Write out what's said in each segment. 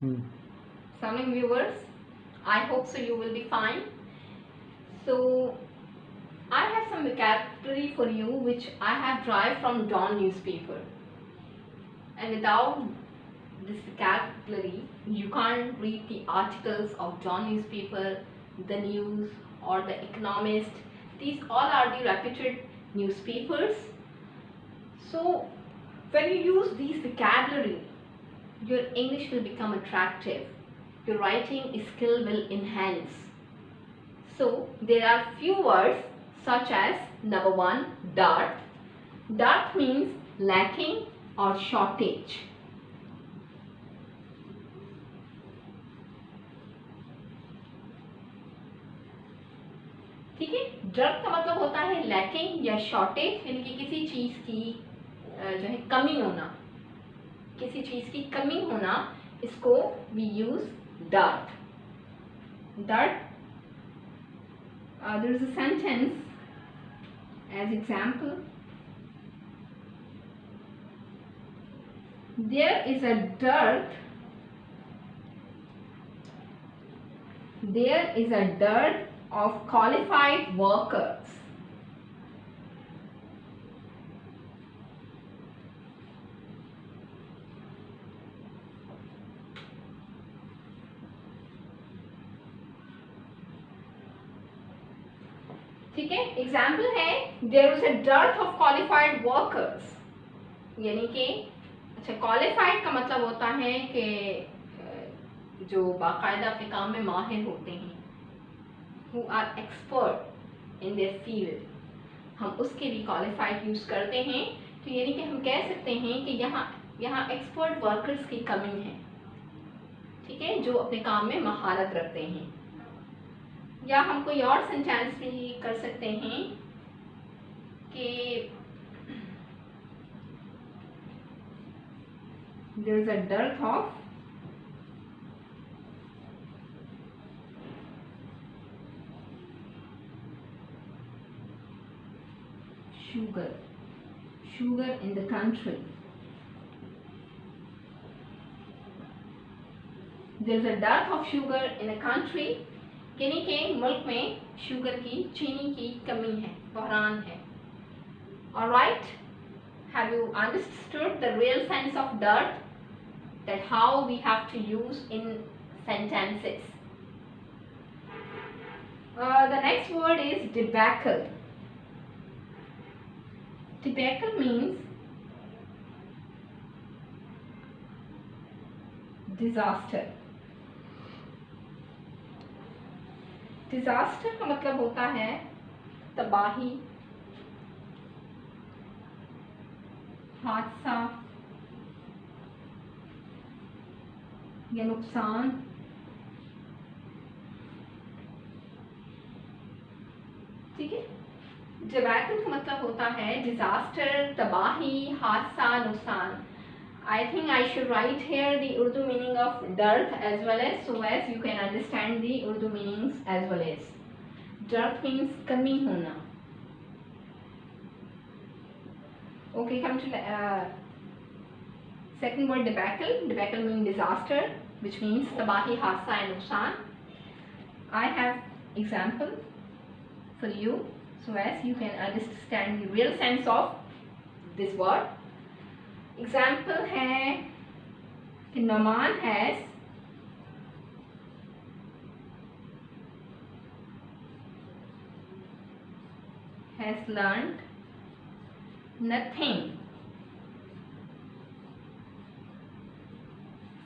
Assalamualaikum viewers, I hope so you will be fine. So I have some vocabulary for you which I have derived from Dawn newspaper, and without this vocabulary you can't read the articles of Dawn newspaper, the news or the Economist. These all are the reputed newspapers. So when you use these vocabulary, your English will become attractive, your writing skill will enhance. So there are few words such as number 1, dearth. Dearth means lacking or shortage. ठीक है, dearth का मतलब होता है lacking या shortage, यानी कि किसी चीज की जो है कमी होना, किसी चीज की कमी होना, इसको we use dearth. Dearth. There is a sentence as example. There is a dearth. There is a dearth of qualified workers. ठीक है, एग्जाम्पल है there is a dearth of qualified workers, यानी कि अच्छा क्वालिफाइड का मतलब होता है कि जो बाकायदा अपने काम में माहिर होते हैं, who are expert in their field, हम उसके लिए क्वालिफाइड यूज करते हैं. तो यानी कि हम कह सकते हैं कि यहाँ एक्सपर्ट वर्कर्स की कमी है, ठीक है, जो अपने काम में महारत रखते हैं. या हम कोई और सेंटेंस भी कर सकते हैं कि there is a dearth of sugar in the country. There is a dearth of sugar in a country, यानी कि मुल्क में शुगर की, चीनी की कमी है, बहरान है. Alright, have you understood the real sense of dearth, that how we have to use in sentences? The next word is debacle. Debacle means disaster. Disaster का मतलब होता है तबाही, हादसा या नुकसान. ठीक है, डिजास्टर का मतलब होता है डिजास्टर, तबाही, हादसा, नुकसान. I think I should write here the Urdu meaning of dearth as well as, so as you can understand the Urdu meanings as well as. Dearth means कमी होना. Okay, come to second word, debacle. Debacle means disaster, which means तबाही, हादसा and नुकसान. I have example for you so as you can understand the real sense of this word. Example है कि नमान has learned nothing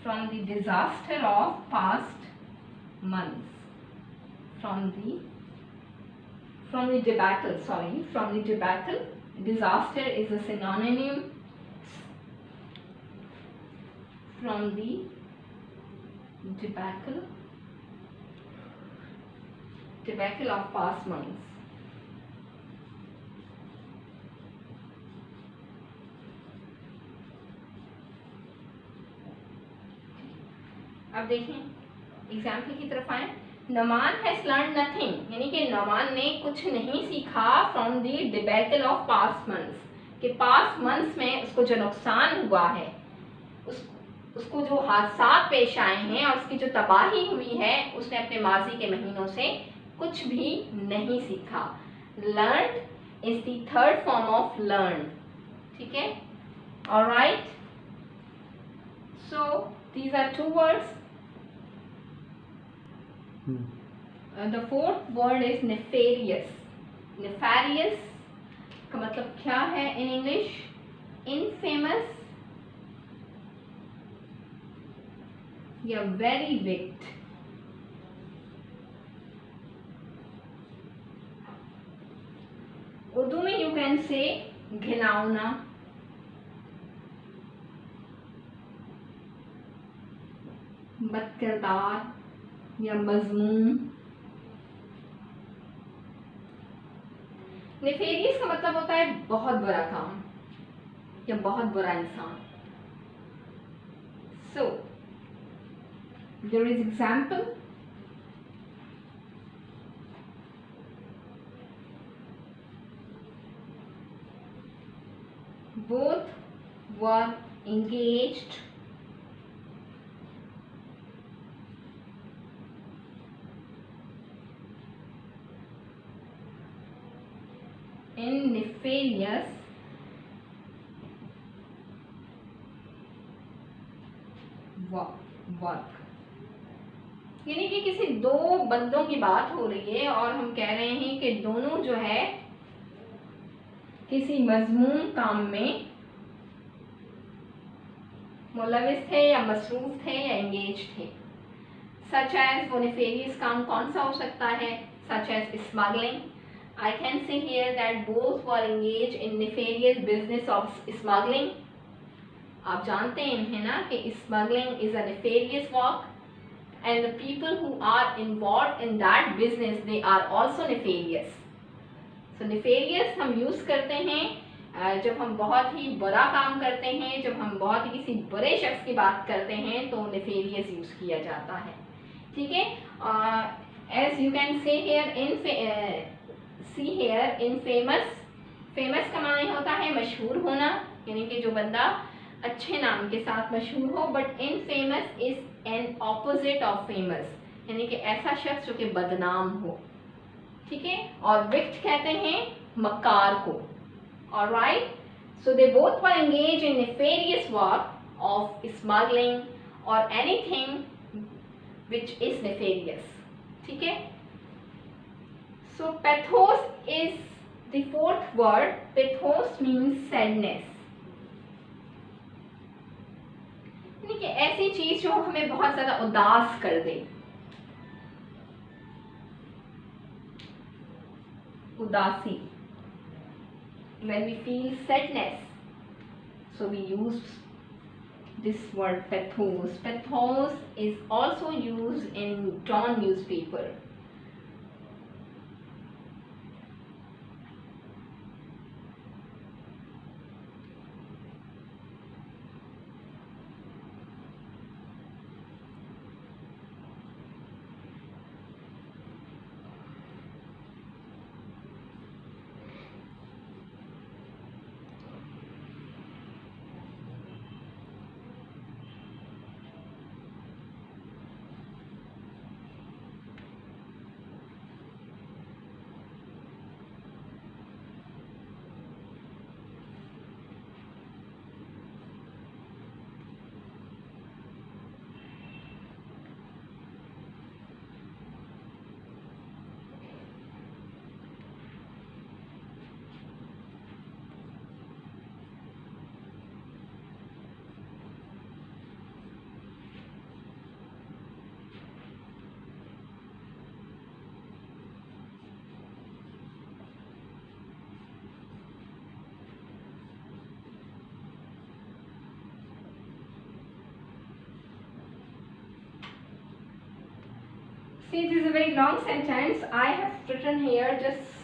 from the disaster of past months. From the debacle, sorry, from the debacle. Disaster is a synonym from the debacle of past months. अब देखें example की तरफ आए. नमान has learn nothing, यानी कि नमान ने कुछ नहीं सीखा from the debacle of past months, कि पास्ट मंथ्स में उसको जो नुकसान हुआ है उसको जो हादसा पेश आए हैं और उसकी जो तबाही हुई है, उसने अपने माजी के महीनों से कुछ भी नहीं सीखा। Learn is the third form of learn. ठीक है, alright, so these are two words. The fourth word is nefarious. Nefarious का मतलब क्या है इन इंग्लिश? इनफेमस या वेरी विक्ड। उर्दू में यू कैन से घिनौना, बदकिरदार या मजमूम। नेफेरियस का मतलब होता है बहुत बुरा काम या बहुत बुरा इंसान। So there is example, both were engaged in nefarious work। यानी कि किसी दो बंदों की बात हो रही है और हम कह रहे हैं कि दोनों जो है किसी मजमूम काम में मुलविस थे या मसरूफ थे या एंगेज थे। सच एज, वो नेफेरियस काम कौन सा हो सकता है? Such as smuggling. I can say here that both were engaged in nefarious business of smuggling। आप जानते हैं ना कि smuggling is a nefarious work and the people who are involved in that business they are also nefarious। So nefarious हम use करते हैं जब हम बहुत ही बुरा काम करते हैं, जब हम बहुत ही किसी बुरे शख्स की बात करते हैं तो nefarious यूज किया जाता है। ठीक है, as you can say here in see here infamous। Famous का माने होता है मशहूर होना, यानी कि जो बंदा अच्छे नाम के साथ मशहूर हो। But infamous is an opposite of famous, यानी कि ऐसा शख्स जो कि बदनाम हो। ठीक है, और विक्ट कहते हैं मक्कार को। Alright, so they both were engage in nefarious work of smuggling और एनीथिंग विच इज नेफेरियस। ठीक है, so pathos is the fourth word। pathos means sadness, यानी कि ऐसी चीज जो हमें बहुत ज्यादा उदास कर दे। उदासी, when we feel sadness, so we use this word pathos। pathos is also used in Dawn newspaper। See, this is a very long sentence I have written here just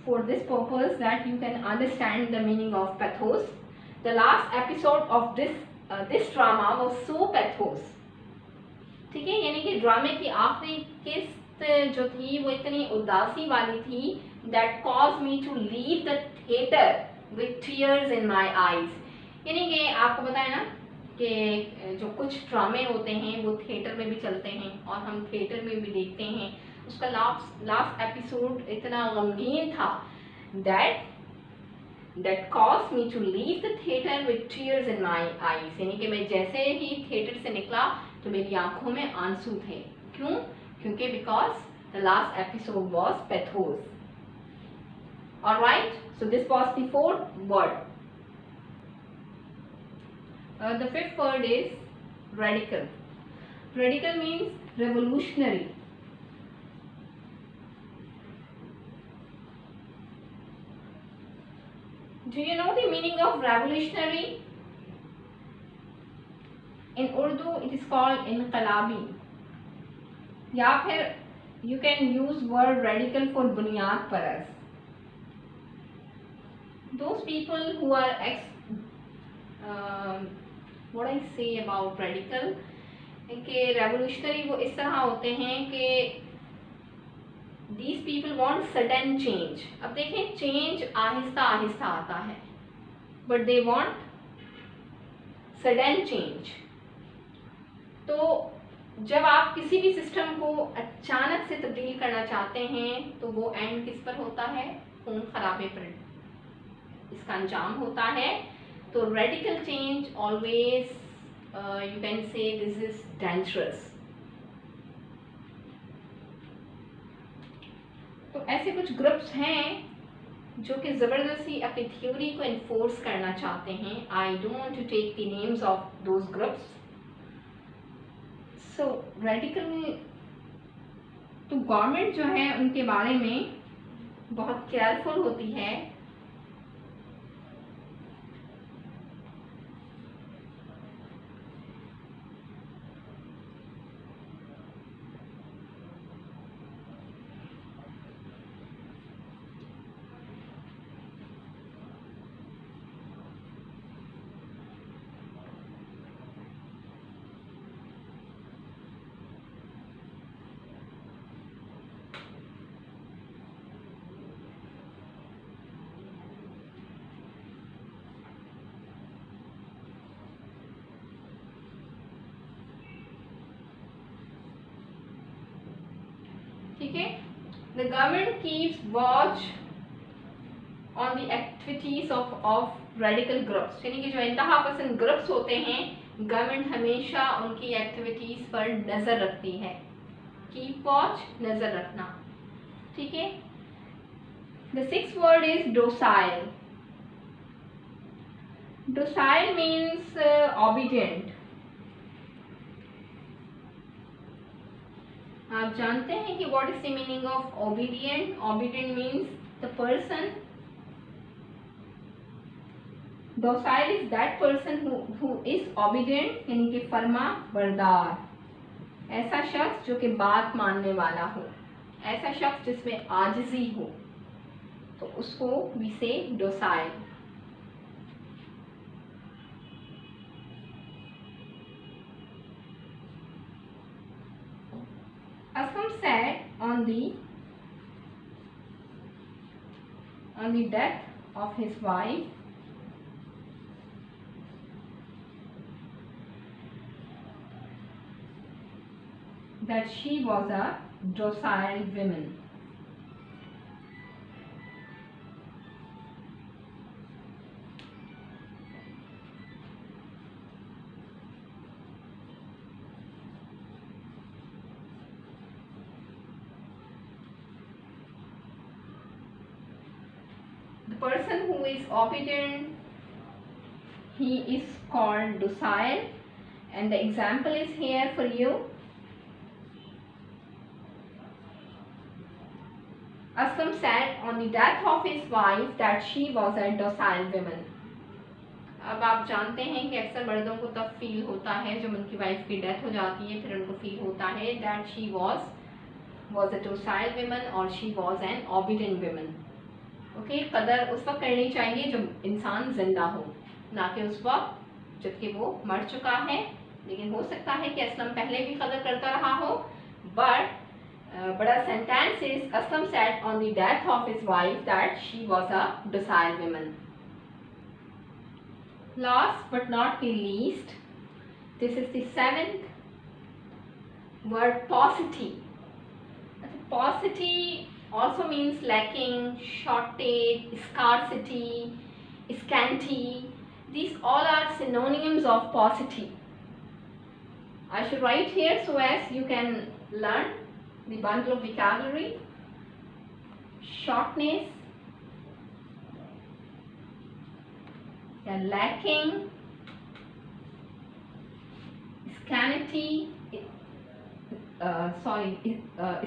for this purpose that you can understand the meaning of pathos। The last episode of this drama was so pathos। ठीक है, यानी कि ड्रामे की आखिरी किस्त जो थी वो इतनी उदासी वाली थी that caused me to leave the theater with tears in my eyes। यानी कि आपको पता है ना कि जो कुछ ड्रामे होते हैं वो थिएटर में भी चलते हैं और हम थिएटर में भी देखते हैं। उसका लास्ट एपिसोड इतना गमगीन था that caused me to leave the theater with tears in my eyes। यानी कि मैं जैसे ही थिएटर से निकला तो मेरी आंखों में आंसू थे। क्यों? क्योंकि because the last episode was pathos. Alright, so this was the fourth word. The fifth word is radical. Radical means revolutionary. Do you know the meaning of revolutionary? In Urdu it is called inqalabi. या फिर you can use word radical for बुनियाद परस्त। Those people who are what I say about radical कि revolutionary वो इस तरह होते हैं कि these people want sudden change। अब देखें change आहिस्ता आहिस्ता आता है but they want sudden change। तो जब आप किसी भी सिस्टम को अचानक से तब्दील करना चाहते हैं तो वो एंड किस पर होता है? खून खराबे पर इसका अंजाम होता है। तो radical change always you can say this is dangerous. तो ऐसे कुछ ग्रुप्स हैं जो कि ज़बरदस्ती अपनी थ्योरी को इन्फोर्स करना चाहते हैं। I don't want to take the names of those groups. So radical तो गवर्नमेंट जो है उनके बारे में बहुत केयरफुल होती है। ठीक है, the government keeps watch on the activities of radical groups. यानी कि जो इंतहा पसंद ग्रुप्स होते हैं गवर्नमेंट हमेशा उनकी एक्टिविटीज पर नजर रखती है। कीप वॉच, नजर रखना। ठीक है, the sixth word is docile. Docile means obedient. आप जानते हैं कि what is the meaning of obedient? Obedient means the person. Docile is that person who is obedient, यानी कि फर्मा बरदार। ऐसा शख्स जो कि बात मानने वाला हो, ऐसा शख्स जिसमें आजिजी हो, तो उसको वी से docile. Aslam said on the death of his wife that she was a docile woman. The person who is obedient, he is called docile, and the example is here for you. Aslam said on the death of his wife that she was a docile woman. अब आप जानते हैं कि अक्सर मर्दों को तब feel होता है जब उनकी वाइफ की डेथ हो जाती है, फिर उनको फील होता है that she was a docile woman or she was an obedient woman. Okay, कदर उस वक्त करनी चाहिए जब इंसान जिंदा हो, ना कि उस वक्त जबकि वो मर चुका है। लेकिन हो सकता है कि असलम पहले भी कदर करता रहा हो, बट बड़ा sentence is Aslam said on the death of his wife that she was a docile woman. Last but not the least, This is the seventh word, paucity. Paucity also means lacking, shortage, scarcity, scanty. These all are synonyms of paucity. I should write here so as you can learn the bundle of vocabulary. Shortness, lacking, scanty,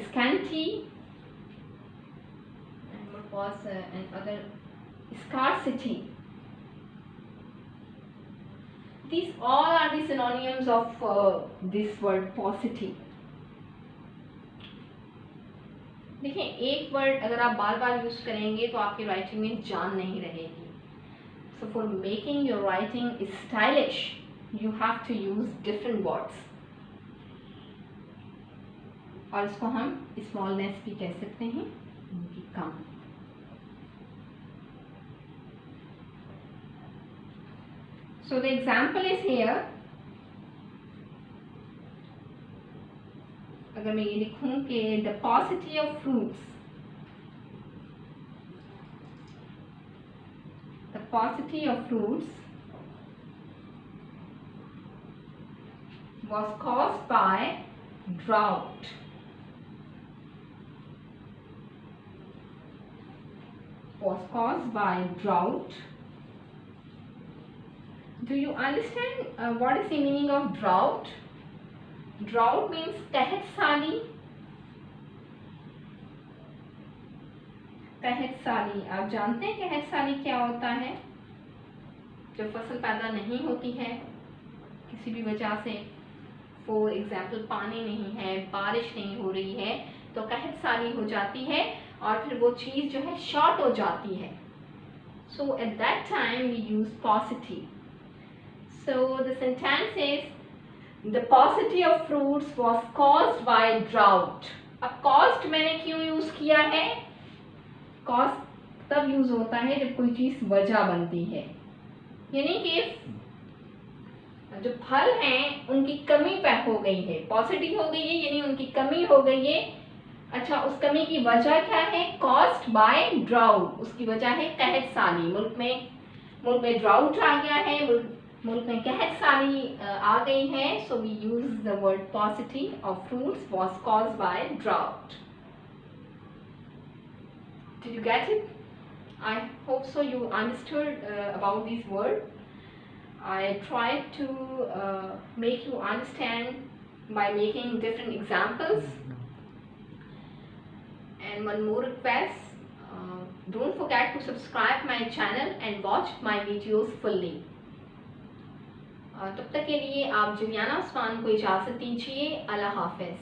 scanty, and what was another, scarcity. These all are the synonyms of this word paucity. देखिए, एक word अगर आप बार बार use करेंगे तो आपकी writing में जान नहीं रहेगी. So for making your writing stylish, you have to use different words. और इसको हम स्मॉलनेस भी कह सकते हैं, उनकी कम. So the example is here. अगर मैं ये लिखूं कि the paucity of fruits, the paucity of fruits was caused by drought. Was caused by drought. Do you understand what is the meaning of drought? Drought means कहत साली. कहत साली, आप जानते हैं कहत साली क्या होता है? जब फसल पैदा नहीं होती है किसी भी वजह से, फॉर एग्जाम्पल पानी नहीं है, बारिश नहीं हो रही है, तो कहत साली हो जाती है और फिर वो चीज़ जो है शॉर्ट हो जाती है. So at that time we use paucity. So the sentence is the paucity of fruits was caused by drought. अब caused मैंने क्यों यूज किया है? Caused तब यूज होता है जब कोई चीज वजह बनती है, यानी कि जो फल हैं उनकी कमी हो गई है, पॉसिटी हो गई है यानी उनकी कमी हो गई है. अच्छा, उस कमी की वजह क्या है? Caused by drought. उसकी वजह है कहत साली. मुल्क में ड्राउट आ गया है, मुल्क में कहत साली आ गई है. So we use the word paucity of fruits was caused by drought. Did you get it? I hope so you understood about this word. I tried to make you understand by making different examples. And one more request, don't forget to subscribe my channel and watch my videos fully. तब तक के लिए आप Juliana Usman को इजाज़त दीजिए. अल्लाह हाफ़िज़.